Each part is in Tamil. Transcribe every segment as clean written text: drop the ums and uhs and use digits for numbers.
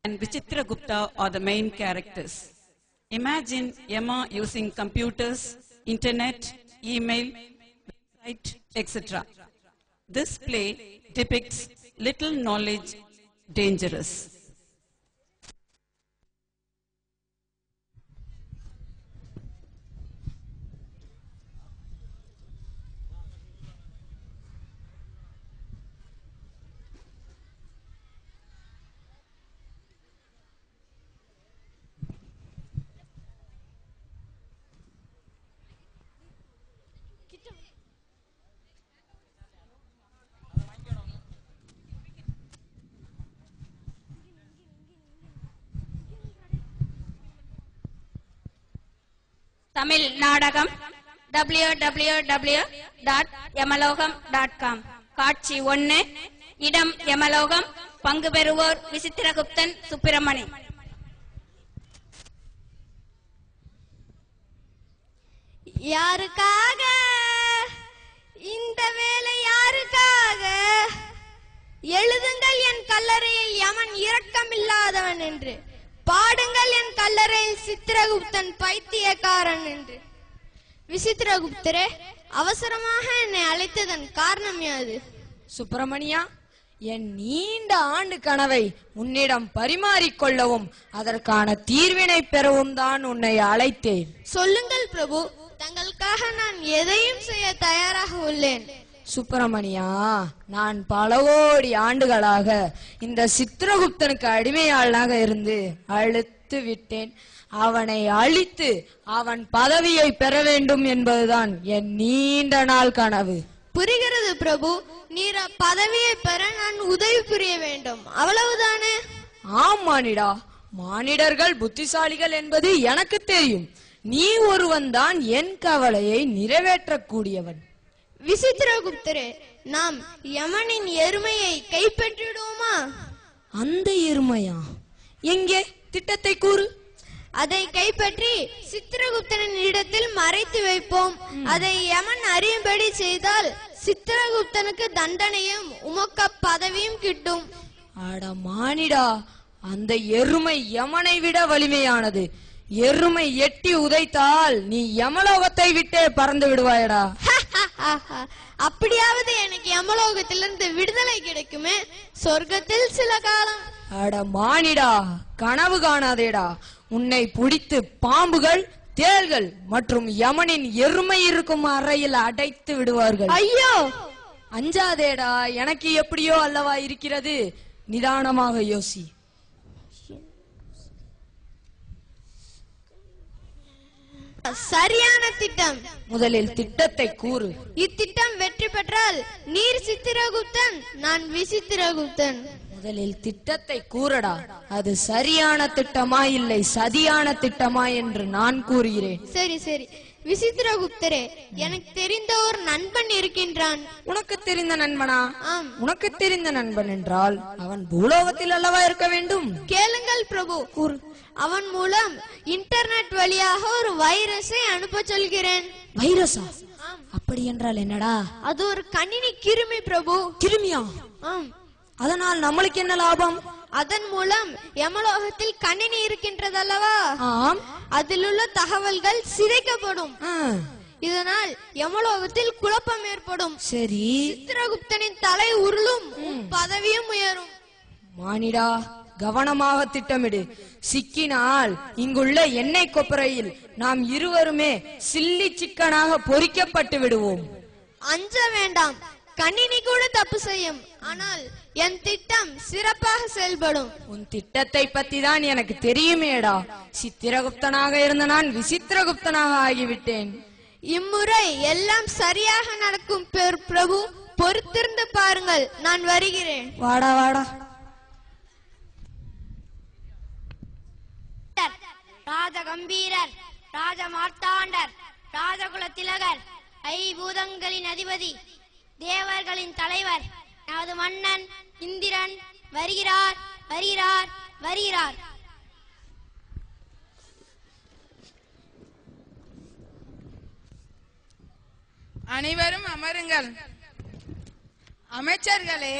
and Vichitragupta are the main characters. Imagine Yama using computers, internet, email, website, etc. This play depicts little knowledge, dangerous. Tamil நாடகம் www.yamalogam.com. காட்சி 1. இடம் யமலோகம். பங்கு பெறுவோர் விசித்திரகுப்தன், சுப்பிரமணி. யாருக்காக இந்த வேலை, யாருக்காக? எழுதுங்கள் என் கல்லறையில் யமன் இரக்கமில்லாதவன் என்று, பாடுங்கள் என் கல்லறையில் சித்திரகுப்தன் பைத்தியக்காரன் என்று. விசித்திரகுப்தரே, அவசரமாக என்னை அழைத்ததன் காரணம் யாது? சுப்பிரமணியா, என் நீண்ட ஆண்டு கனவை உன்னிடம் பரிமாறிக்கொள்ளவும் அதற்கான தீர்வினை பெறவும் தான் உன்னை அழைத்தேன். சொல்லுங்கள் பிரபு, தங்களுக்காக நான் எதையும் செய்ய தயாராக உள்ளேன். சுப்பிரமணியா, நான் பல கோடி ஆண்டுகளாக இந்த சித்திரகுப்தனுக்கு அடிமையாளாக இருந்து அழுத்து விட்டேன். அவனை அழித்து அவன் பதவியை பெற வேண்டும் என்பதுதான் என் நீண்ட நாள் கனவு. புரிகிறது பிரபு, நீர் பதவியை பெற நான் உதவி புரிய வேண்டும், அவ்வளவுதானே? ஆம் மானிடா, மானிடர்கள் புத்திசாலிகள் என்பது எனக்கு தெரியும். நீ ஒருவன் தான் என் கவலையை நிறைவேற்றக்கூடியவன். விசித்திரகுப்தரே, நாம் யமனின் எருமையை கைப்பற்றிடுவோமா? அந்த எருமையா? எங்கே? திட்டத்தை கூறு. அதை கைப்பற்றி சித்திரகுப்தனின் இடத்தில் மறைத்து வைப்போம். அதை யமன் அறியும்படி செய்தால் சித்திரகுப்தனுக்கு தண்டனையும் உமக்க பதவியும் கிட்டும். அட மானிடா, அந்த எருமை யமனை விட வலிமையானது. எருமை எட்டி உதைத்தால் நீ யமலோகத்தை விட்டே பறந்து விடுவாயடா. அப்படியாவது எனக்கு யமலோகத்திலிருந்து விடுதலை கிடைக்குமே, சொர்க்கத்தில் சில காலம். அட மானிடா, கனவு காணாதேடா. உன்னை பிடித்து பாம்புகள், தேள்கள் மற்றும் யமனின் எருமை இருக்கும் அறையில் அடைத்து விடுவார்கள். ஐயோ, அஞ்சாதேடா, எனக்கு எப்படியோ அல்லவா இருக்கிறது. நிதானமாக யோசி. சரியான திட்டம். முதலில் திட்டத்தை கூறு. இத்திட்டம் வெற்றி பெற்றால் நீர் சித்திரகுப்தன், நான் விசித்திரகுப்தன். முதலில் திட்டத்தை கூறடா. அது சரியான திட்டமா இல்லை சதியான திட்டமா என்று நான் கூறுகிறேன். சரி சரி. விசித்திரகுப்தரே, எனக்கு தெரிந்த ஒரு நண்பன் இருக்கின்றான். உனக்கு தெரிந்த நண்பனா? ஆம். உனக்கு தெரிந்த நண்பன் என்றால் அவன் பூலோகத்தில் அல்லவா இருக்க வேண்டும்? கேளுங்கள் பிரபு, கூறு. அவன் மூலம் இன்டர்நெட் வழியாக ஒரு வைரஸை அனுப்ப சொல்கிறேன். வைரஸா? அப்படி என்றால் என்னடா? அது ஒரு கணினி கிருமி பிரபு. கிருமியா? ஆம். அதனால் நம்மளுக்கு என்ன லாபம்? அதன் மூலம் யமலோகத்தில் கணினி இருக்கின்றதல்லவா, ஆம். அதில் உள்ள தகவல்கள் சிதைக்கப்படும். ஆ, இதனால் யமலோகத்தில் குழப்பம் ஏற்படும். சரி. சித்திரகுப்தனின் தலை உருளும், பதவியும் உயரும். மானிடா, கவனமாக திட்டமிடு. சிக்கினால் இங்குள்ள எண்ணெய் கொப்பரையில் நாம் இருவருமே சில்லி சிக்கனாக பொறிக்கப்பட்டு விடுவோம். அஞ்ச வேண்டாம், கணினி கூட தப்பு செய்யும். ஆனால் என் திட்டம் சிறப்பாக செயல்படும். உன் திட்டத்தை பத்தி தான் எனக்கு தெரியுமேடா. சித்திரகுப்தனாக இருந்த நான் விசித்திரகுப்தனாக ஆகிவிட்டேன். இம்முறை எல்லாம் சரியாக நடக்கும் பிரபு, பொறுத்திருந்து பாருங்கள். நான் வருகிறேன். வாடா வாடா. ராஜகம்பீரர், ராஜமார்த்தாண்டர், ராஜகுல திலகர், ஐபூதங்களின் அதிபதி, தேவர்களின் தலைவர், நமது மன்னன் இந்திரன் வருகிறார், வருகிறார், வருகிறார். அனைவரும் அமருங்கள். அமைச்சர்களே,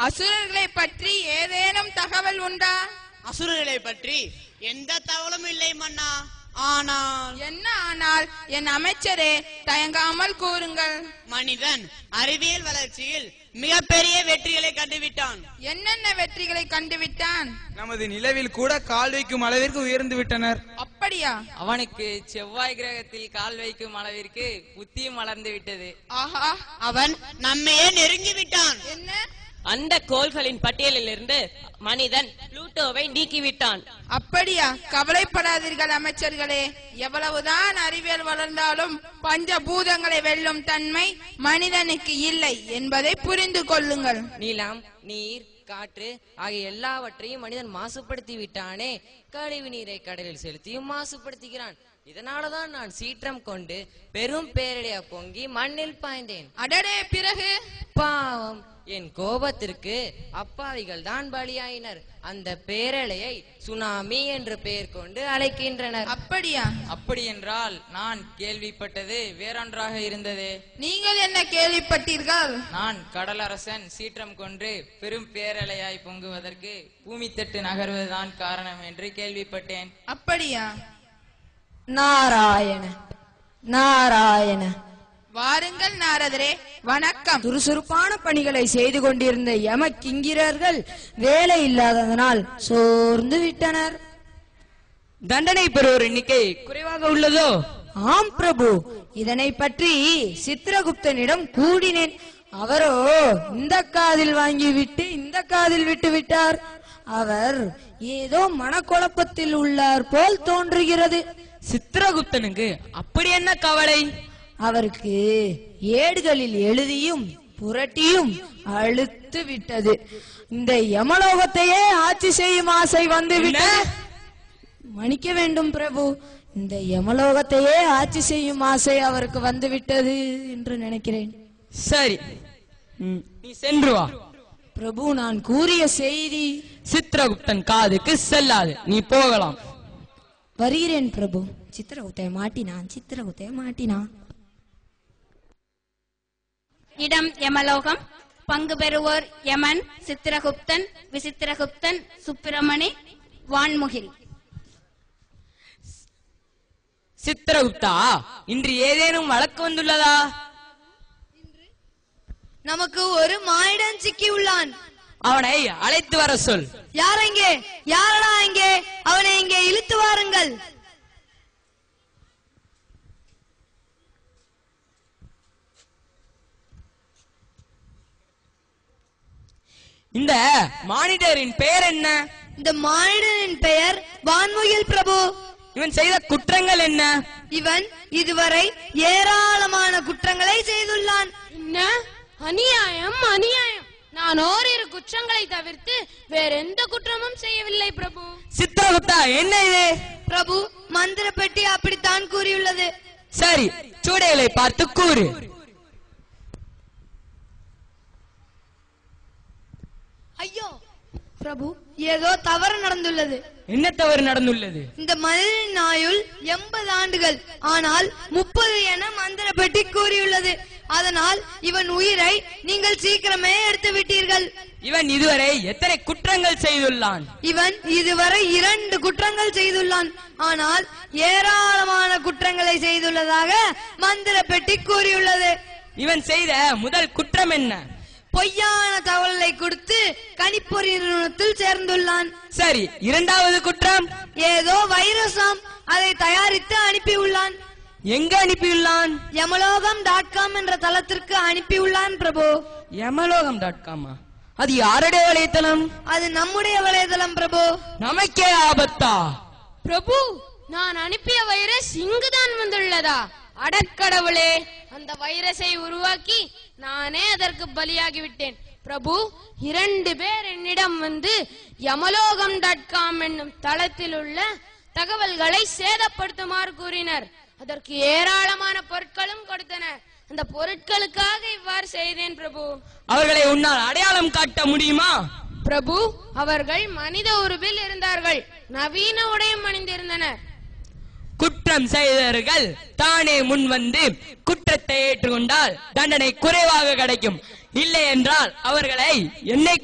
அசுரர்களை பற்றி ஏதேனும் தகவல் உண்டா? அசுரர்களை பற்றி எந்த தகவலும் இல்லை மன்னா. ஆனால் என்ன ஆனால் என் அமைச்சரே தயங்காமல் கூறுங்கள். மனிதன் அறிவியல் வளர்ச்சியில் மிகப்பெரிய வெற்றிகளை கண்டுவிட்டான். என்னென்ன வெற்றிகளை கண்டுவிட்டான்? நமது நிலவில் கூட கால் வைக்கும் அளவிற்கு உயர்ந்து விட்டனர். அப்படியா? அவனுக்கு செவ்வாய் கிரகத்தில் கால் வைக்கும் அளவிற்கு புத்தியும் வளர்ந்து விட்டது. ஆஹா, அவன் நம்மையே நெருங்கி விட்டான். என்ன? அந்த கோள்களின் பட்டியலில் இருந்து மனிதன் புளூட்டோவை நீக்கிவிட்டான். அப்படியா? கவலைப்படாதீர்கள் அமைச்சர்களே. எவ்வளவுதான் அறிவியல் வளர்ந்தாலும் பஞ்சபூதங்களை வெல்லும் தன்மை மனிதனுக்கு இல்லை என்பதை புரிந்து கொள்ளுங்கள். நிலம், நீர், காற்று ஆகிய எல்லாவற்றையும் மனிதன் மாசுபடுத்தி விட்டானே. கழிவு நீரை கடலில் செலுத்தியும் மாசுபடுத்துகிறான். இதனாலதான் நான் சீற்றம் கொண்டு பெரும் பேரழியா பொங்கி மண்ணில் பாய்ந்தேன். அடடே, பிறகு? பாவம், என் கோபத்திற்கு அப்பாவிகள் தான் பலியாயினர். அந்த பேரலையை சுனாமி என்று பெயர் கொண்டு அழைக்கின்றனர். அப்படியா? அப்படி என்றால் நான் கேள்விப்பட்டது வேறொன்றாக இருந்தது. நீங்கள் என்ன கேள்விப்பட்டீர்கள்? நான் கடலரசன் சீற்றம் கொண்டு பெரும் பேரலையாய் பொங்குவதற்கு பூமி தட்டு நகர்வதுதான் காரணம் என்று கேள்விப்பட்டேன். அப்படியா? நாராயண நாராயண. வாருங்கள் நாரதரே, வணக்கம். சுறுசுறுப்பான பணிகளை செய்து கொண்டிருந்த யம கிங்கிரர்கள் வேலை இல்லாததனால் சோர்ந்து விட்டனர். தண்டனை பெறுவோர் எண்ணிக்கை குறைவாக உள்ளதோ? ஆம் பிரபு, இதனை பற்றி சித்திரகுப்தனிடம் கூடினேன். அவரோ இந்த காதில் வாங்கிவிட்டு இந்த காதில் விட்டு விட்டார். அவர் ஏதோ மனக்குழப்பத்தில் உள்ளார் போல் தோன்றுகிறது. சித்திரகுப்தனுக்கு அப்படி என்ன கவலை? அவருக்கு ஏடுகளில் எழுதியும் புரட்டியும் அழுத்து விட்டது. இந்த யமலோகத்தையே ஆட்சி செய்யும் ஆசை வந்து விட்டது. மன்னிக்க வேண்டும் பிரபு, இந்த யமலோகத்தையே ஆட்சி செய்யும் ஆசை அவருக்கு வந்து விட்டது என்று நினைக்கிறேன். சரி, நீ சென்று வா. பிரபு, நான் கூறிய செய்தி சித்திரகுப்தன் காதுக்கு செல்லாது, நீ போகலாம். வருகிறேன் பிரபு. சித்திரகுப்தை மாட்டினான். இடம் யமலோகம். பங்கு பெறுவோர் யமன், சித்திரகுப்தன், விசித்திரகுப்தன், சுப்பிரமணி, வான்முகில். சித்திரகுப்தா, இன்று ஏதேனும் வழக்கு வந்துள்ளதா? நமக்கு ஒரு மானிடன் சிக்கி உள்ளான். அவனை அழைத்து வர சொல். யார் எங்கே? யாரடா எங்கே? அவனை இங்கே இழுத்து வாருங்கள். இந்த மானிடரின் பெயர் என்ன? இந்த மானிடனின் பெயர் வான்முகில் பிரபு. இவன் செய்த குற்றங்கள் என்ன? இவன் இதுவரை ஏராளமான குற்றங்களை செய்துள்ளான். என்ன அநியாயம், அநியாயம்! நான் ஓரிரு குற்றங்களை தவிர்த்து வேற எந்த குற்றமும் செய்யவில்லை பிரபு. சித்திரகுப்தா, என்ன இது? பிரபு, மந்திர பெட்டி அப்படித்தான் கூறியுள்ளது. சரி, சூடைகளை பார்த்து கூறு. ஐயோ பிரபு, ஏதோ தவறு நடந்துள்ளது. என்ன தவறு நடந்துள்ளது? இந்த மனிதனின் ஆயுள் 80 ஆண்டுகள், ஆனால் 30 என மந்திர பெட்டி கூறியுள்ளது. அதனால் இவன் உயிரை நீங்கள் சீக்கிரமே எடுத்து விட்டீர்கள். இவன் இதுவரை எத்தனை குற்றங்கள் செய்துள்ளான்? இவன் இதுவரை 2 குற்றங்கள் செய்துள்ளான். ஆனால் ஏராளமான குற்றங்களை செய்துள்ளதாக மந்திர பெட்டி கூறியுள்ளது. இவன் செய்த முதல் குற்றம் என்ன? பொய்யான தகவலை கொடுத்து கணிப்பொறி நிறுவனத்தில் சேர்ந்துள்ளான். சரி, இரண்டாவது குற்றம்? ஏதோ வைரஸாம், அதை தயாரித்து அனுப்பியுள்ளான். எங்க அனுப்பியுள்ளான்? யமலோகம்.com என்ற தளத்திற்கு அனுப்பியுள்ளான் பிரபு. யமலோகம்.com? அது யாருடைய வலைத்தளம்? அது நம்முடைய வலைதளம் பிரபு. நமக்கே ஆபத்தா? பிரபு, நான் அனுப்பிய வைரஸ் இங்குதான் வந்துள்ளதா? அடக்கடவுளே, அந்த வைரஸை உருவாக்கி நானே அதற்கு பலியாகிவிட்டேன். பிரபு, 2 பேர் என்னிடம் வந்து யமலோகம்.com என்னும் தளத்தில் உள்ள தகவல்களை சேதப்படுத்துமாறு கூறினர். அதற்கு ஏராளமான பொருட்களும் கொடுத்தனர். அந்த பொருட்களுக்காக இவ்வாறு செய்தேன் பிரபு. அவர்களை உன்னால் அடையாளம் காட்ட முடியுமா? பிரபு, அவர்கள் மனித உருவில் இருந்தார்கள். நவீன உடையும் அணிந்திருந்தனர். குற்றம் செய்தவர்கள் தானே முன் வந்து குற்றத்தை ஏற்றுக்கொண்டால் தண்டனை குறைவாக கிடைக்கும். இல்லை என்றால் அவர்களை என்னை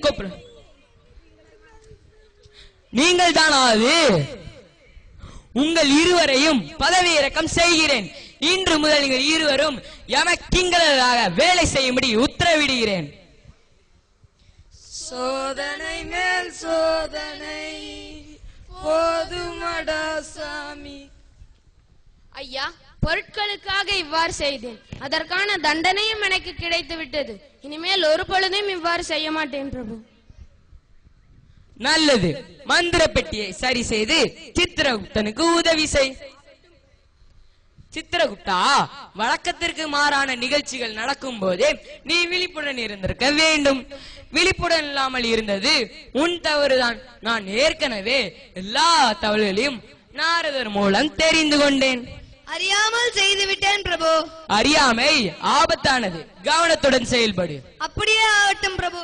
நீங்கள் தானா அது? உங்கள் இருவரையும் பதவி இறக்கம் செய்கிறேன். இன்று முதல் நீங்கள் இருவரும் யமக்கிங்களாக வேலை செய்யும்படி உத்தரவிடுகிறேன். சோதனை மேல் சோதனை போதுமடா சாமி. ஐயா, பொருட்களுக்காக இவ்வாறு செய்தேன். அதற்கான தண்டனையும் எனக்கு கிடைத்து விட்டது. இனிமேல் ஒரு பொழுதும் இவ்வாறு செய்ய மாட்டேன் பிரபு. நல்லது. மந்திர பெட்டியை சரி செய்து சித்திரகுப்தனுக்கு உதவி செய். சித்திரகுப்தா, வழக்கத்திற்கு மாறான நிகழ்ச்சிகள் நடக்கும் போதே நீ விழிப்புடன் இருந்திருக்க வேண்டும். விழிப்புடன் இல்லாமல் இருந்தது உன் தவறுதான். நான் ஏற்கனவே எல்லா தவறுகளையும் நாரதர் மூலம் தெரிந்து கொண்டேன். அறியாமல் செய்து விட்டேன் பிரபு. அறியாமை ஆபத்தானது. கவனத்துடன் செயல்படு. அப்படியே ஆகட்டும் பிரபு.